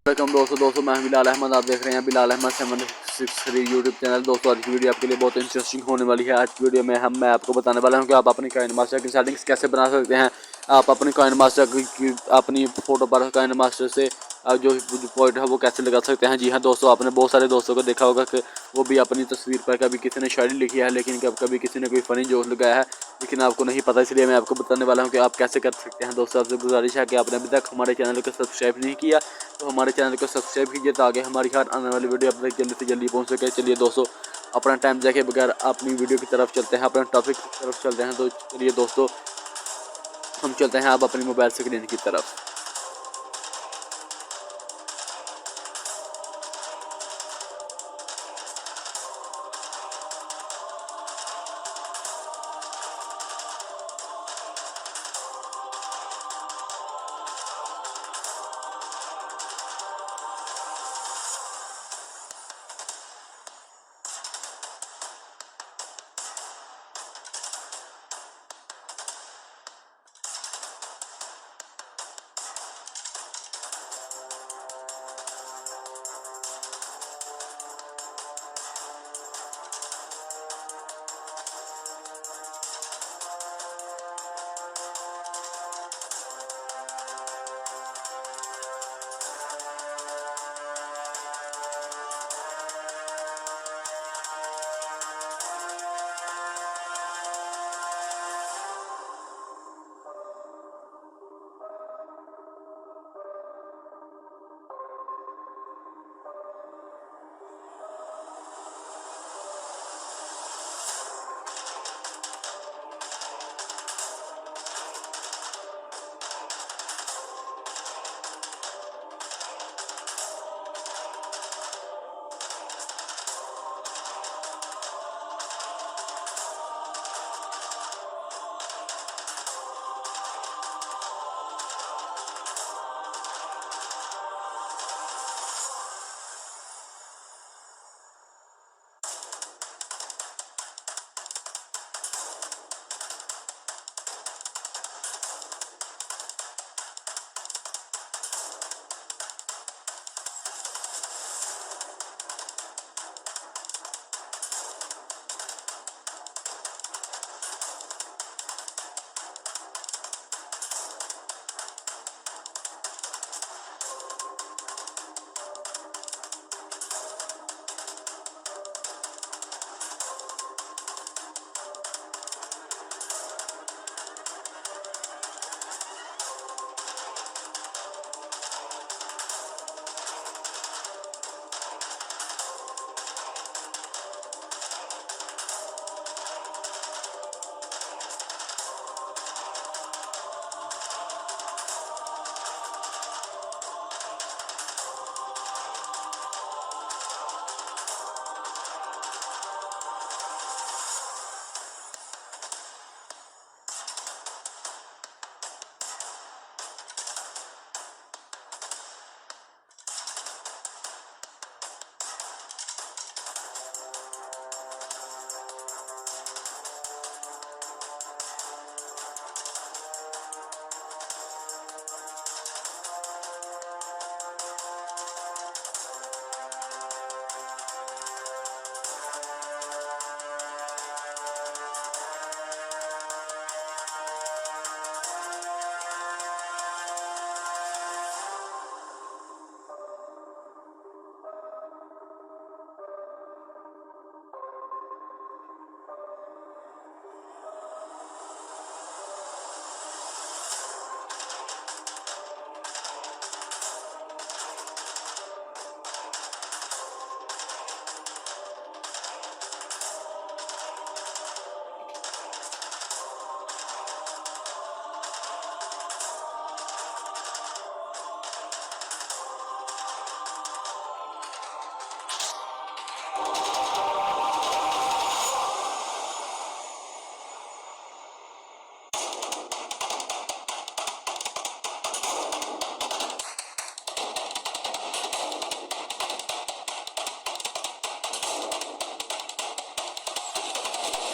Welcome दोस्तों मैं बिलाल अहमद, आप देख रहे हैं बिलाल अहमद 763 यूट्यूब चैनल। दोस्तों आज की वीडियो आपके लिए बहुत इंटरेस्टिंग होने वाली है। आज की वीडियो में मैं आपको बताने वाला हूं कि आप अपनी काइनमास्टर की सेटिंग्स कैसे बना सकते हैं। आप अपनी काइनमास्टर की अपनी फ़ोटो पर काइनमास्टर से जो पॉइंट है वो कैसे लगा सकते हैं। जी हाँ दोस्तों, आपने बहुत सारे दोस्तों को देखा होगा कि वो भी अपनी तस्वीर पर कभी किसी ने शायरी लिखी है, लेकिन कभी किसी ने कोई फ़नी जोक लगाया है, लेकिन आपको नहीं पता। इसलिए मैं आपको बताने वाला हूं कि आप कैसे कर सकते हैं। दोस्तों आपसे गुजारिश है कि आपने अभी तक हमारे चैनल को सब्सक्राइब नहीं किया तो हमारे चैनल को सब्सक्राइब कीजिए, ताकि हमारी हर आने वाली वीडियो आप तक जल्दी से जल्दी पहुंच सके। चलिए दोस्तों, अपना टाइम देखे बगैर अपनी वीडियो की तरफ चलते हैं, अपने टॉपिक की तरफ चलते हैं। तो चलिए दोस्तों, हम चलते हैं अब अपनी मोबाइल स्क्रीन की तरफ।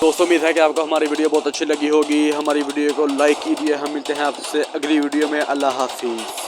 दोस्तों उम्मीद है कि आपको हमारी वीडियो बहुत अच्छी लगी होगी। हमारी वीडियो को लाइक कीजिए। हम मिलते हैं आपसे अगली वीडियो में। अल्लाह हाफिज़।